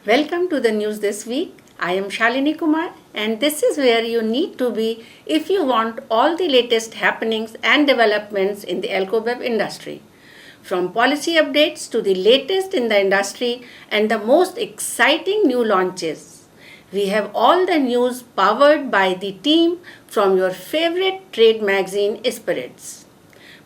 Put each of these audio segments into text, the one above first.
Welcome to the news this week. I am Shalini Kumar and this is where you need to be if you want all the latest happenings and developments in the Alcobev industry. From policy updates to the latest in the industry and the most exciting new launches. We have all the news powered by the team from your favorite trade magazine Spiritz.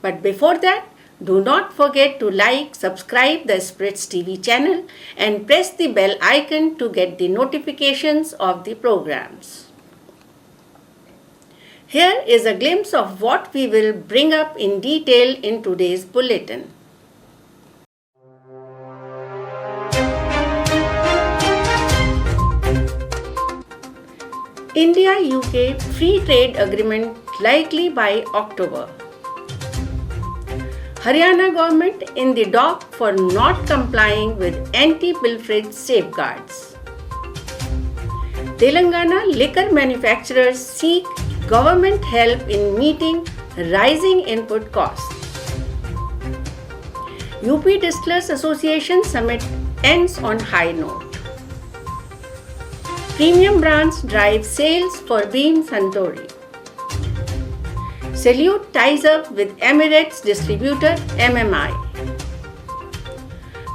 But before that, do not forget to like, subscribe the Spiritz TV channel and press the bell icon to get the notifications of the programs. Here is a glimpse of what we will bring up in detail in today's bulletin. India-UK Free Trade Agreement likely by October. Haryana government in the dock for not complying with anti-pilferage safeguards. Telangana liquor manufacturers seek government help in meeting rising input costs. UP Distillers Association Summit ends on high note. Premium brands drive sales for Beam Suntory. Salute ties up with Emirates distributor MMI.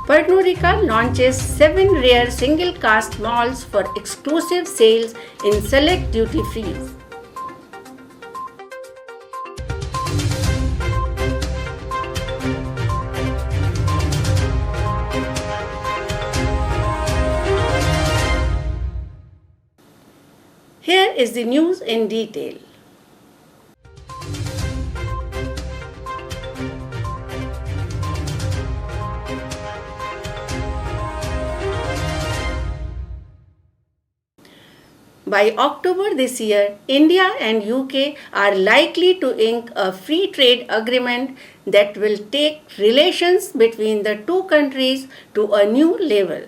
Pernod Ricard launches 7 rare single cask malts for exclusive sales in select duty frees. Here is the news in detail. By October this year, India and UK are likely to ink a free trade agreement that will take relations between the two countries to a new level.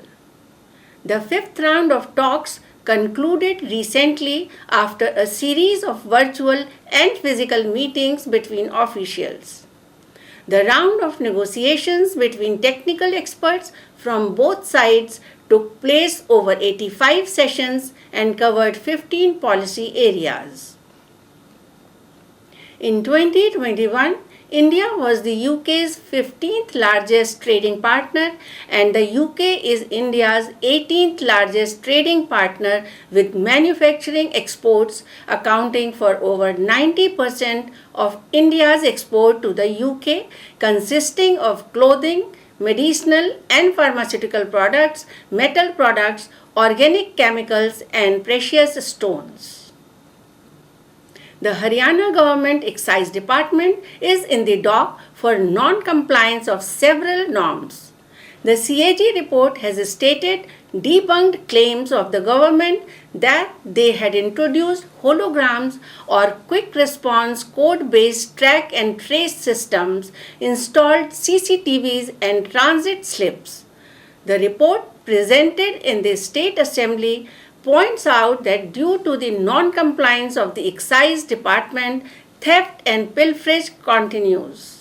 The fifth round of talks concluded recently after a series of virtual and physical meetings between officials. The round of negotiations between technical experts from both sides took place over 85 sessions and covered 15 policy areas. In 2021, India was the UK's 15th largest trading partner and the UK is India's 18th largest trading partner, with manufacturing exports accounting for over 90% of India's export to the UK, consisting of clothing, medicinal and pharmaceutical products, metal products, organic chemicals and precious stones. The Haryana Government Excise Department is in the dock for non-compliance of several norms. The CAG report has stated debunked claims of the government that they had introduced holograms or quick response code-based track and trace systems, installed CCTVs and transit slips. The report presented in the State Assembly points out that due to the non-compliance of the Excise Department, theft and pilferage continues.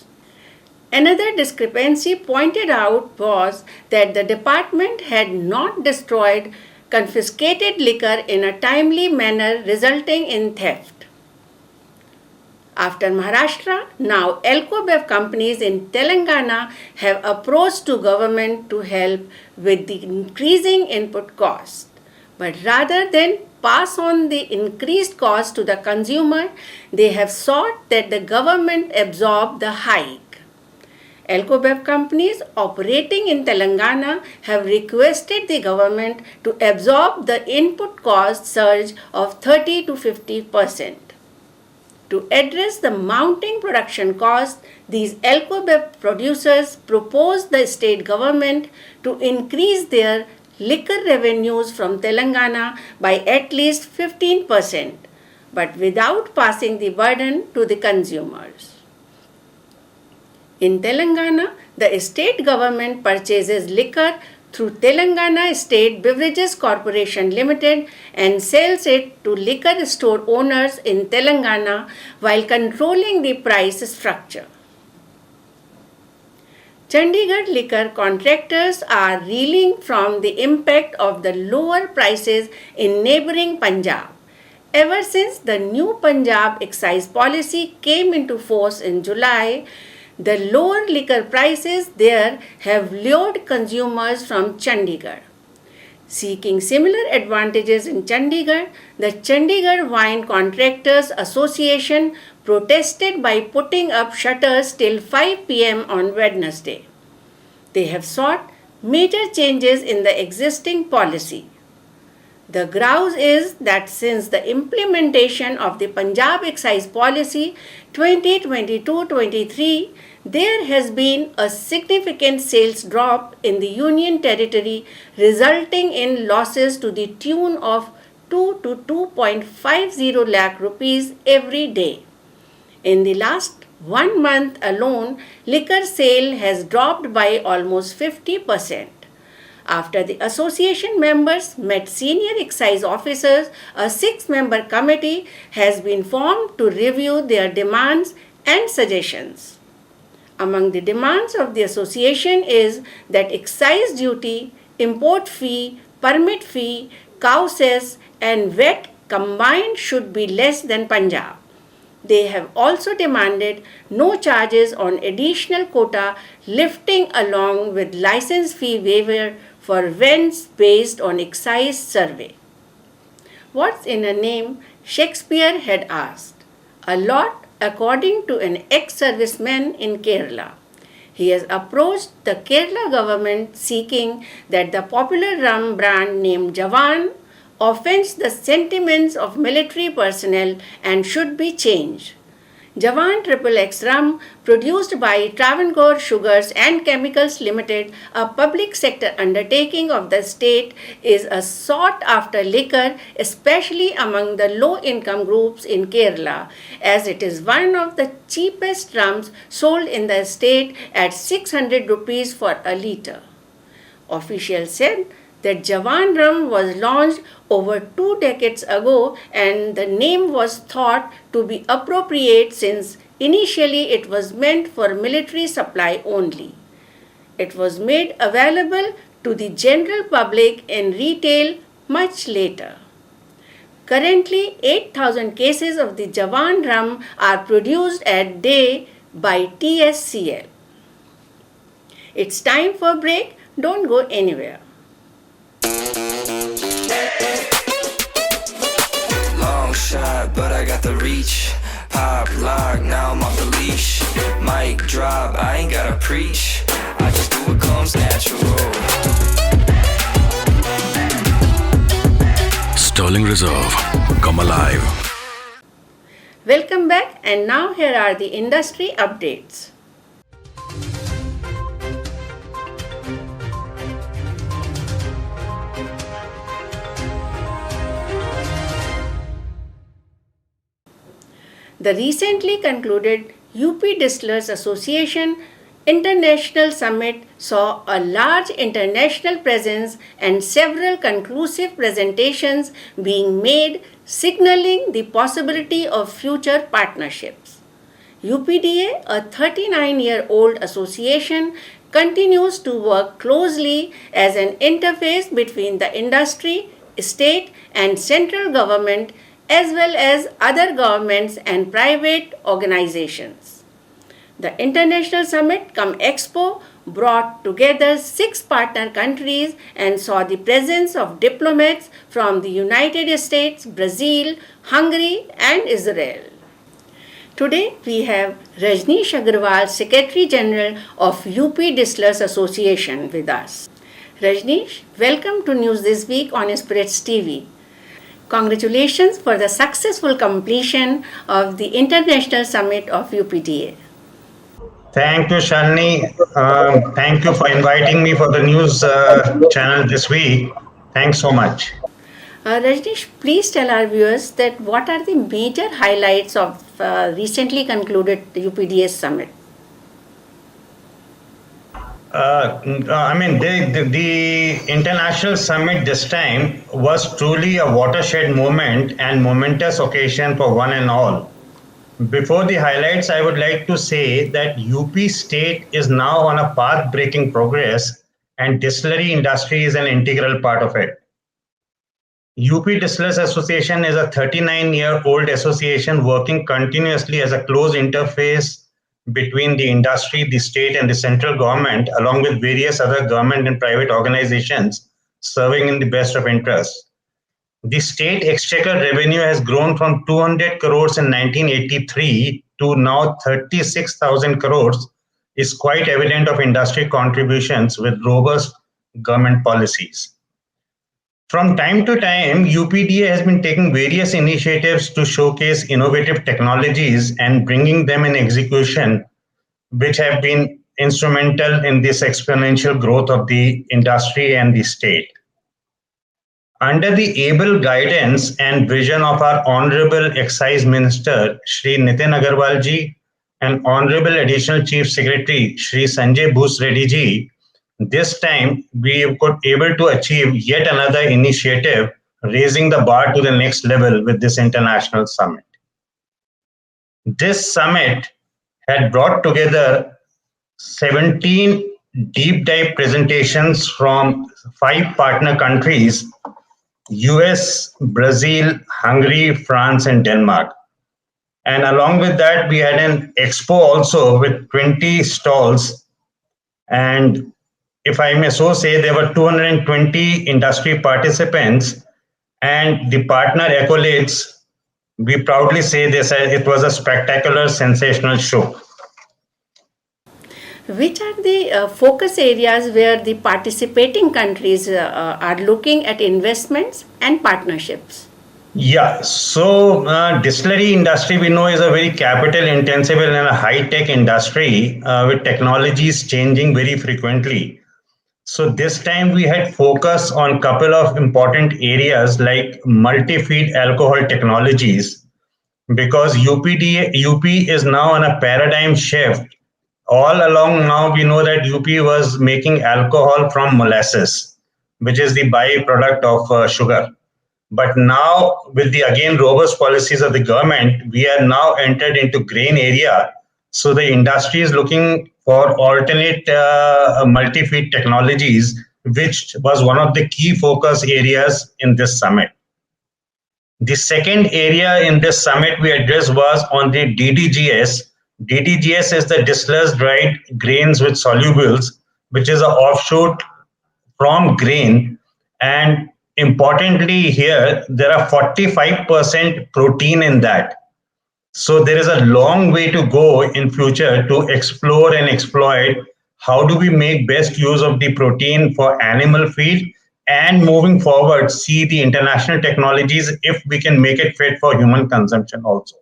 Another discrepancy pointed out was that the department had not destroyed confiscated liquor in a timely manner, resulting in theft. After Maharashtra, now Alcobev companies in Telangana have approached to government to help with the increasing input cost. But rather than pass on the increased cost to the consumer, they have sought that the government absorb the hike. Alcobev companies operating in Telangana have requested the government to absorb the input cost surge of 30 to 50%. To address the mounting production cost, these Alcobev producers propose the state government to increase their liquor revenues from Telangana by at least 15%, but without passing the burden to the consumers. In Telangana, the state government purchases liquor through Telangana State Beverages Corporation Limited and sells it to liquor store owners in Telangana while controlling the price structure. Chandigarh liquor contractors are reeling from the impact of the lower prices in neighboring Punjab. Ever since the new Punjab excise policy came into force in July, the lower liquor prices there have lured consumers from Chandigarh. Seeking similar advantages in Chandigarh, the Chandigarh Wine Contractors Association protested by putting up shutters till 5 pm on Wednesday. They have sought major changes in the existing policy. The grouse is that since the implementation of the Punjab Excise Policy 2022-23, there has been a significant sales drop in the Union Territory, resulting in losses to the tune of 2 to 2.50 lakh rupees every day. In the last 1 month alone, liquor sale has dropped by almost 50%. After the association members met senior excise officers, a 6-member committee has been formed to review their demands and suggestions. Among the demands of the association is that excise duty, import fee, permit fee, cow cess and VAT combined should be less than Punjab. They have also demanded no charges on additional quota lifting along with license fee waiver for vents based on excise survey. What's in a name? Shakespeare had asked. A lot, according to an ex-serviceman in Kerala. He has approached the Kerala government seeking that the popular rum brand named Jawan offends the sentiments of military personnel and should be changed. Jawan XXX rum, produced by Travancore Sugars and Chemicals Limited, a public sector undertaking of the state, is a sought-after liquor, especially among the low-income groups in Kerala, as it is one of the cheapest rums sold in the state at 600 rupees for a litre. Officials said that Jawan rum was launched over 2 decades ago and the name was thought to be appropriate since initially it was meant for military supply only. It was made available to the general public in retail much later. Currently, 8,000 cases of the Jawan rum are produced a day by TSCL. It's time for a break. Don't go anywhere. Long shot, but I got the reach. Pop, lock, now I'm off the leash. Mic drop, I ain't gotta preach. I just do what comes natural. Sterling Reserve, come alive. Welcome back, and now here are the industry updates. The recently concluded UP Distillers Association International Summit saw a large international presence and several conclusive presentations being made, signaling the possibility of future partnerships. UPDA, a 39-year-old association, continues to work closely as an interface between the industry, state, and central government, as well as other governments and private organizations. The International Summit cum Expo brought together 6 partner countries and saw the presence of diplomats from the United States, Brazil, Hungary, and Israel. Today we have Rajneesh Agrawal, Secretary General of UP Distillers Association with us. Rajneesh, welcome to News This Week on Spiritz TV. Congratulations for the successful completion of the International Summit of UPDA. Thank you, Shalini. Thank you for inviting me for the news channel this week. Thanks so much. Rajneesh, please tell our viewers that what are the major highlights of recently concluded UPDA Summit? The International Summit this time was truly a watershed moment and momentous occasion for one and all. Before the highlights, I would like to say that UP state is now on a path-breaking progress, and distillery industry is an integral part of it. UP Distillers Association is a 39-year-old association working continuously as a close interface between the industry, the state, and the central government, along with various other government and private organizations serving in the best of interests. The state exchequer revenue has grown from 200 crores in 1983 to now 36,000 crores, is quite evident of industry contributions with robust government policies. From time to time, UPDA has been taking various initiatives to showcase innovative technologies and bringing them in execution, which have been instrumental in this exponential growth of the industry and the state. Under the able guidance and vision of our Honorable Excise Minister, Shri Nitin Agarwal ji, and Honorable Additional Chief Secretary, Shri Sanjay Bhus Reddy ji, this time we could able to achieve yet another initiative, raising the bar to the next level with this international summit. This summit had brought together 17 deep dive presentations from 5 partner countries: US, Brazil, Hungary, France, and Denmark. And along with that, we had an expo also with 20 stalls. And if I may so say, there were 220 industry participants, and the partner accolades, we proudly say this, it was a spectacular, sensational show. Which are the focus areas where the participating countries are looking at investments and partnerships? Yeah, so distillery industry we know is a very capital intensive and a high tech industry with technologies changing very frequently. So this time we had focus on couple of important areas like multi-feed alcohol technologies, because UP is now on a paradigm shift. All along now we know that UP was making alcohol from molasses, which is the byproduct of sugar. But now with the again robust policies of the government, we are now entered into grain area. So the industry is looking for alternate multi-feed technologies, which was one of the key focus areas in this summit. The second area in this summit we addressed was on the DDGS. DDGS is the distillers dried grains with solubles, which is an offshoot from grain. And importantly here, there are 45% protein in that. So there is a long way to go in future to explore and exploit how do we make best use of the protein for animal feed, and moving forward see the international technologies if we can make it fit for human consumption also.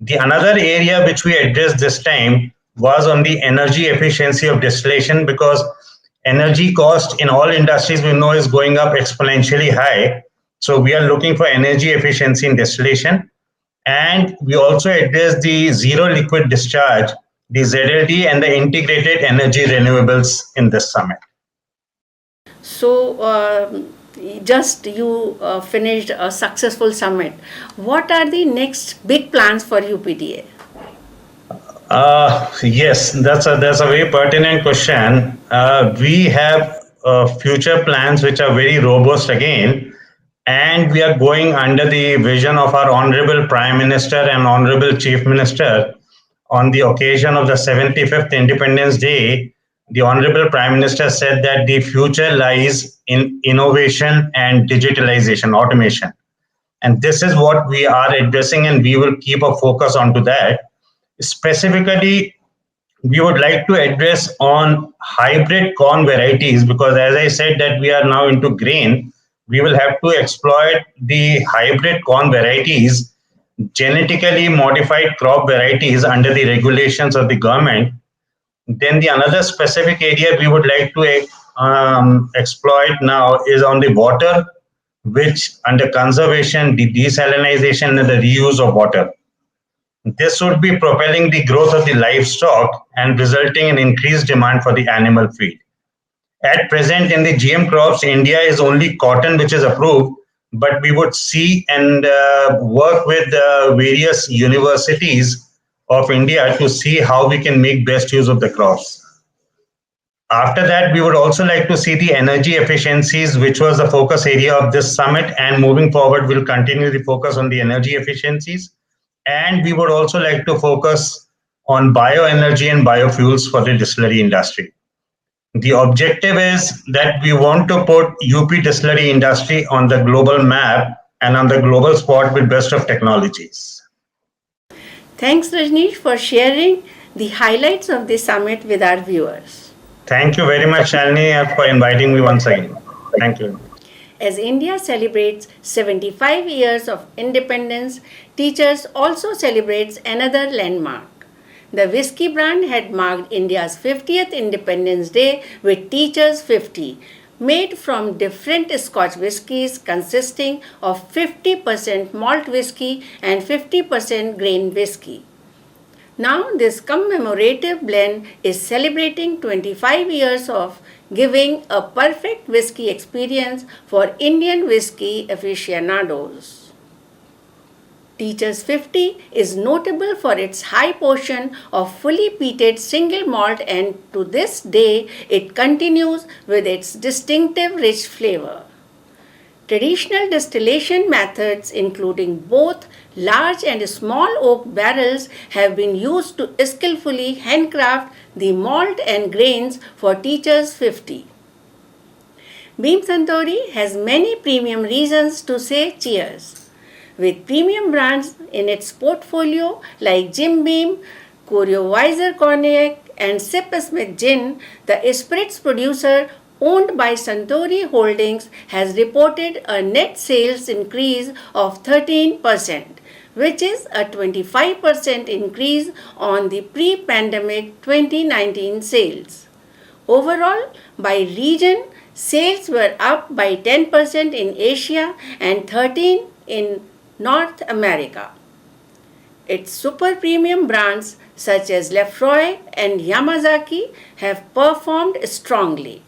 The another area which we addressed this time was on the energy efficiency of distillation, because energy cost in all industries we know is going up exponentially high. So we are looking for energy efficiency in distillation. And we also address the zero liquid discharge, the ZLD, and the integrated energy renewables in this summit. So, just you finished a successful summit. What are the next big plans for UPDA? Yes, that's a very pertinent question. We have future plans which are very robust again, and we are going under the vision of our Honorable Prime Minister and Honorable Chief Minister. On the occasion of the 75th Independence Day, the Honorable Prime Minister said that the future lies in innovation and digitalization, automation. And this is what we are addressing, and we will keep a focus onto that. Specifically, we would like to address on hybrid corn varieties, because as I said that we are now into grain, we will have to exploit the hybrid corn varieties, genetically modified crop varieties under the regulations of the government. Then the another specific area we would like to exploit now is on the water, which under conservation, the desalinization and the reuse of water. This would be propelling the growth of the livestock and resulting in increased demand for the animal feed. At present, in the GM crops, India is only cotton which is approved, but we would see and work with various universities of India to see how we can make best use of the crops. After that, we would also like to see the energy efficiencies, which was the focus area of this summit. And moving forward, we'll continue the focus on the energy efficiencies. And we would also like to focus on bioenergy and biofuels for the distillery industry. The objective is that we want to put UP distillery industry on the global map and on the global spot with best of technologies. Thanks, Rajneesh, for sharing the highlights of the summit with our viewers. Thank you very much, Shalini, for inviting me once again. Thank you. As India celebrates 75 years of independence, Teachers also celebrates another landmark. The whiskey brand had marked India's 50th Independence Day with Teachers 50, made from different Scotch whiskies consisting of 50% malt whiskey and 50% grain whiskey. Now, this commemorative blend is celebrating 25 years of giving a perfect whiskey experience for Indian whiskey aficionados. Teachers 50 is notable for its high portion of fully peated single malt, and to this day it continues with its distinctive rich flavor. Traditional distillation methods, including both large and small oak barrels, have been used to skillfully handcraft the malt and grains for Teachers 50. Beam Suntory has many premium reasons to say cheers. With premium brands in its portfolio like Jim Beam, Weiser Cognac, and Sip Smith Gin, the Spiritz producer owned by Suntory Holdings has reported a net sales increase of 13%, which is a 25% increase on the pre-pandemic 2019 sales. Overall, by region, sales were up by 10% in Asia and 13% in North America. Its super premium brands such as Lefroy and Yamazaki have performed strongly.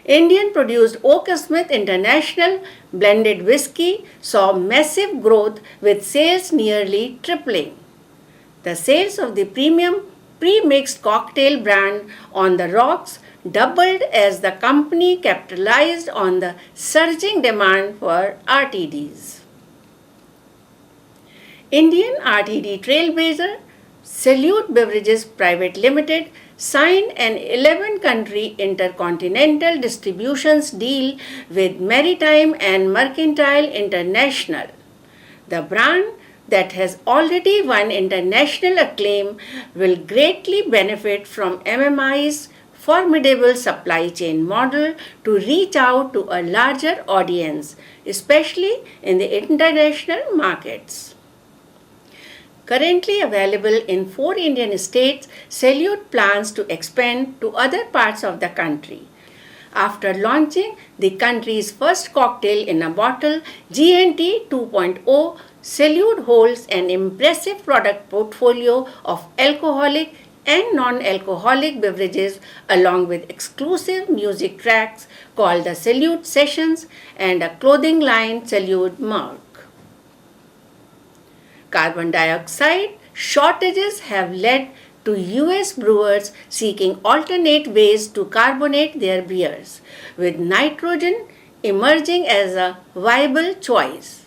Indian produced Oak Smith International blended whiskey saw massive growth with sales nearly tripling. The sales of the premium pre-mixed cocktail brand On the Rocks doubled as the company capitalized on the surging demand for RTDs. Indian RTD trailblazer Salute Beverages Private Limited signed an 11-country intercontinental distributions deal with Maritime and Mercantile International. The brand that has already won international acclaim will greatly benefit from MMI's formidable supply chain model to reach out to a larger audience, especially in the international markets. Currently available in 4 Indian states, Salute plans to expand to other parts of the country. After launching the country's first cocktail in a bottle, GNT 2.0, Salute holds an impressive product portfolio of alcoholic and non-alcoholic beverages along with exclusive music tracks called the Salute Sessions and a clothing line Salute Merc. Carbon dioxide shortages have led to US brewers seeking alternate ways to carbonate their beers, with nitrogen emerging as a viable choice.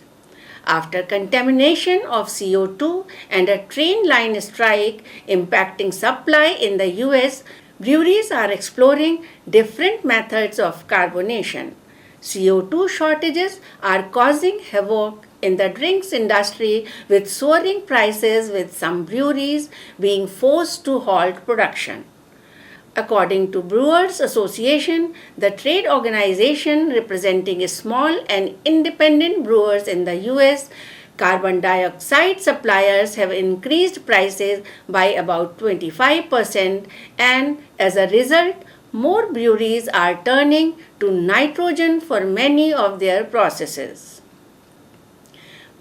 After contamination of CO2 and a train line strike impacting supply in the US, breweries are exploring different methods of carbonation. CO2 shortages are causing havoc in the drinks industry with soaring prices, with some breweries being forced to halt production. According to Brewers Association, the trade organization representing small and independent brewers in the US, carbon dioxide suppliers have increased prices by about 25%, and as a result, more breweries are turning to nitrogen for many of their processes.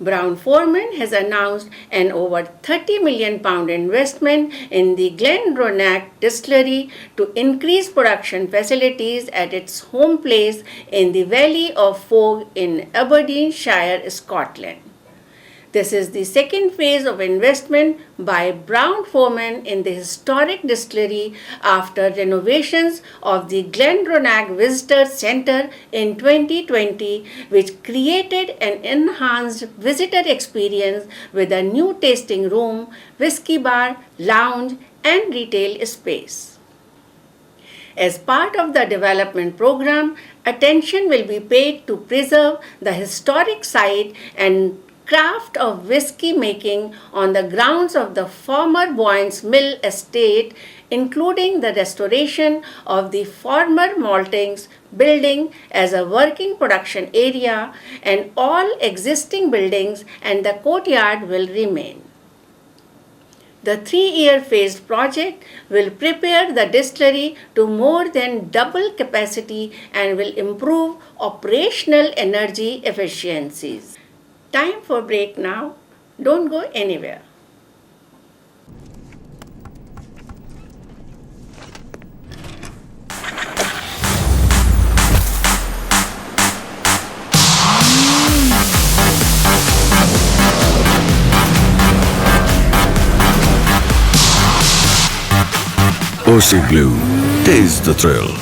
Brown-Forman has announced an over £30 million investment in the Glendronach distillery to increase production facilities at its home place in the Valley of Fogue in Aberdeenshire, Scotland. This is the second phase of investment by Brown-Forman in the historic distillery after renovations of the Glendronach Visitor Centre in 2020, which created an enhanced visitor experience with a new tasting room, whiskey bar, lounge, and retail space. As part of the development program, attention will be paid to preserve the historic site and craft of whiskey making on the grounds of the former Boyne's Mill estate, including the restoration of the former maltings building as a working production area, and all existing buildings and the courtyard will remain. The 3-year phased project will prepare the distillery to more than double capacity and will improve operational energy efficiencies. Time for break now. Don't go anywhere. OC Glue. Taste the thrill.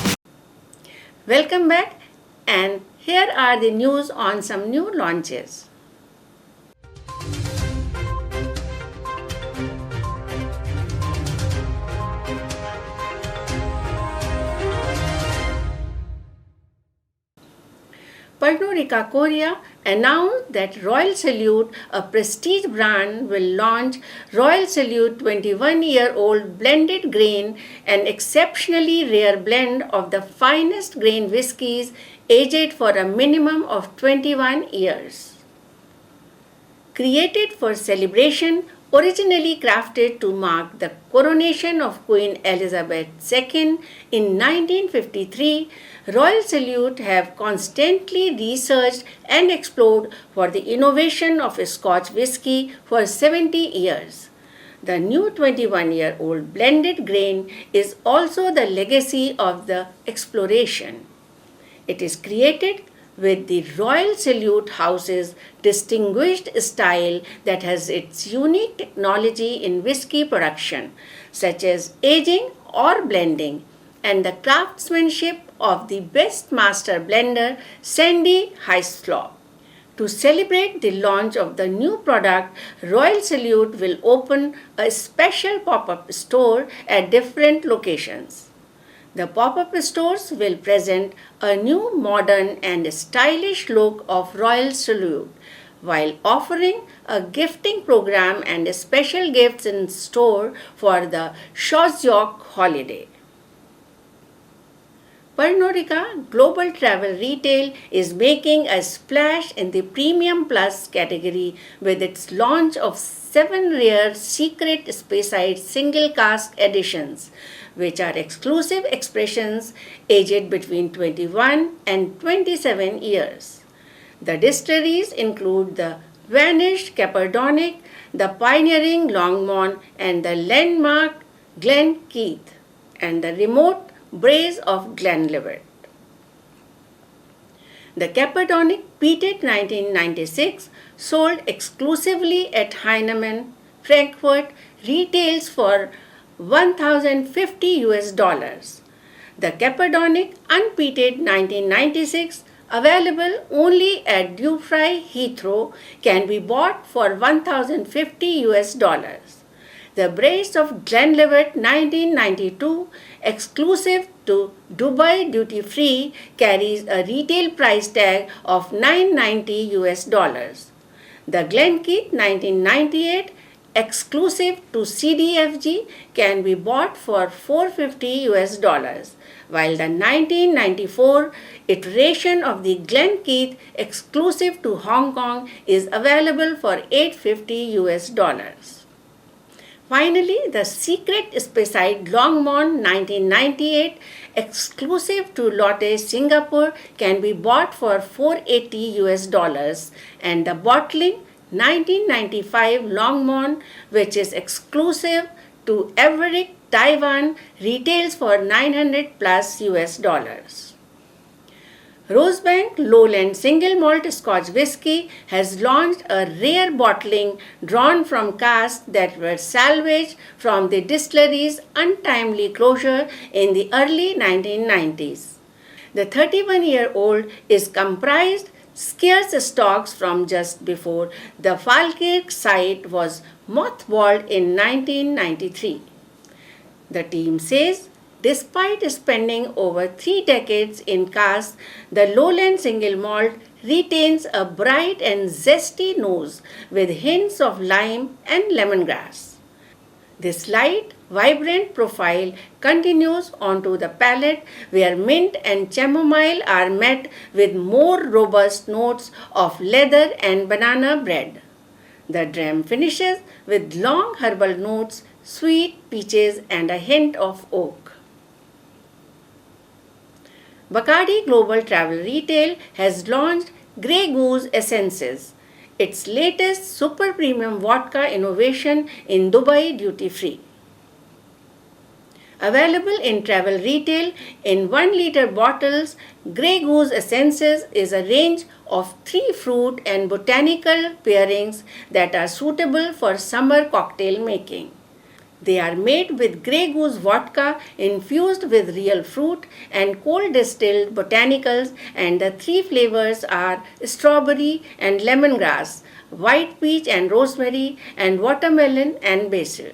Welcome back, and here are the news on some new launches. Pernod Ricard Korea announced that Royal Salute, a prestige brand, will launch Royal Salute 21-year-old blended grain, an exceptionally rare blend of the finest grain whiskies aged for a minimum of 21 years. Created for celebration, originally crafted to mark the coronation of Queen Elizabeth II in 1953, Royal Salute have constantly researched and explored for the innovation of Scotch whisky for 70 years. The new 21-year-old blended grain is also the legacy of the exploration. It is created with the Royal Salute House's distinguished style that has its unique technology in whisky production, such as aging or blending, and the craftsmanship of the best master blender, Sandy Hyslop. To celebrate the launch of the new product, Royal Salute will open a special pop-up store at different locations. The pop-up stores will present a new modern and stylish look of Royal Salute, while offering a gifting program and special gifts in store for the Shosjok holiday. Pernod Ricard Global Travel Retail is making a splash in the Premium Plus category with its launch of 7 rare Secret Speyside single cask editions, which are exclusive expressions aged between 21 and 27 years. The distilleries include the vanished Caperdonic, the pioneering Longmont, and the landmark Glenkeith, and the remote Braes of Glenlivet. The Caperdonic, peated 1996, sold exclusively at Heinemann, Frankfurt, retails for $1,050. The Caperdonic, unpeated 1996, available only at Dufry Heathrow, can be bought for $1,050. The Brace of Glenlivet 1992, exclusive to Dubai Duty Free, carries a retail price tag of $990. The Glenkeith 1998, exclusive to CDFG, can be bought for $450, while the 1994 iteration of the Glenkeith, exclusive to Hong Kong, is available for $850. Finally, the Secret Speyside Longmont 1998, exclusive to Lotte Singapore, can be bought for $480, and the bottling 1995 Longmont, which is exclusive to Everett, Taiwan, retails for 900 plus US dollars. Rosebank Lowland Single Malt Scotch Whisky has launched a rare bottling drawn from casks that were salvaged from the distillery's untimely closure in the early 1990s. The 31-year-old is comprised scarce stocks from just before the Falkirk site was mothballed in 1993. The team says, despite spending over 3 decades in casks, the Lowland Single Malt retains a bright and zesty nose with hints of lime and lemongrass. This light, vibrant profile continues onto the palate where mint and chamomile are met with more robust notes of leather and banana bread. The dram finishes with long herbal notes, sweet peaches and a hint of oak. Bacardi Global Travel Retail has launched Grey Goose Essences, its latest super premium vodka innovation in Dubai duty free. Available in travel retail in 1-liter bottles, Grey Goose Essences is a range of 3 fruit and botanical pairings that are suitable for summer cocktail making. They are made with Grey Goose vodka infused with real fruit and cold distilled botanicals, and the 3 flavors are strawberry and lemongrass, white peach and rosemary, and watermelon and basil.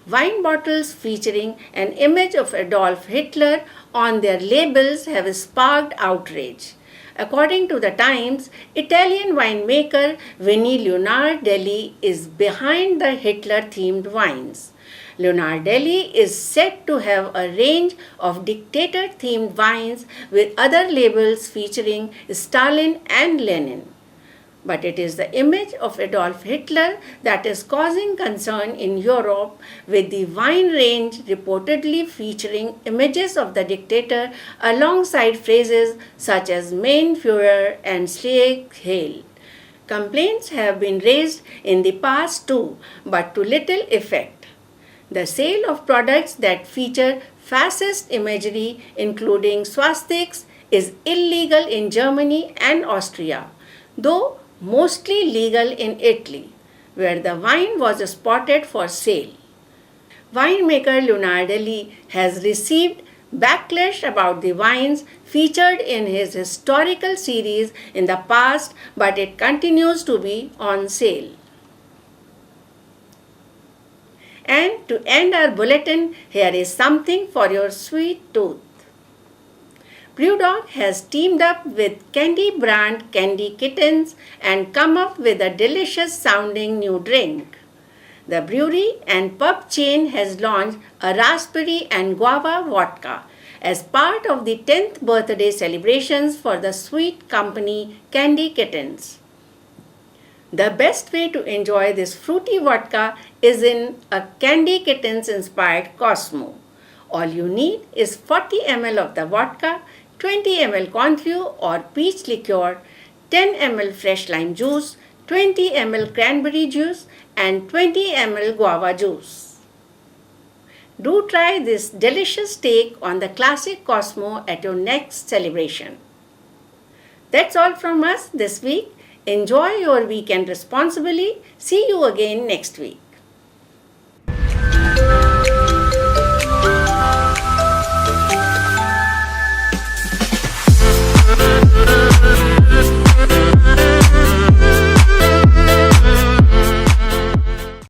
Wine bottles featuring an image of Adolf Hitler on their labels have sparked outrage. According to the Times, Italian winemaker Vinnie Leonardelli is behind the Hitler-themed wines. Leonardelli is said to have a range of dictator-themed wines with other labels featuring Stalin and Lenin. But it is the image of Adolf Hitler that is causing concern in Europe, with the wine range reportedly featuring images of the dictator alongside phrases such as Mein Führer and Sieg Heil. Complaints have been raised in the past too, but to little effect. The sale of products that feature fascist imagery, including swastikas, is illegal in Germany and Austria, though mostly legal in Italy, where the wine was spotted for sale. Winemaker Leonardelli has received backlash about the wines featured in his historical series in the past, but it continues to be on sale. And to end our bulletin, here is something for your sweet tooth. Brewdog has teamed up with candy brand Candy Kittens and come up with a delicious sounding new drink. The brewery and pub chain has launched a raspberry and guava vodka as part of the 10th birthday celebrations for the sweet company Candy Kittens. The best way to enjoy this fruity vodka is in a Candy Kittens inspired Cosmo. All you need is 40 ml of the vodka, 20 ml Cointreau or peach liqueur, 10 ml fresh lime juice, 20 ml cranberry juice and 20 ml guava juice. Do try this delicious take on the classic Cosmo at your next celebration. That's all from us this week. Enjoy your weekend responsibly. See you again next week.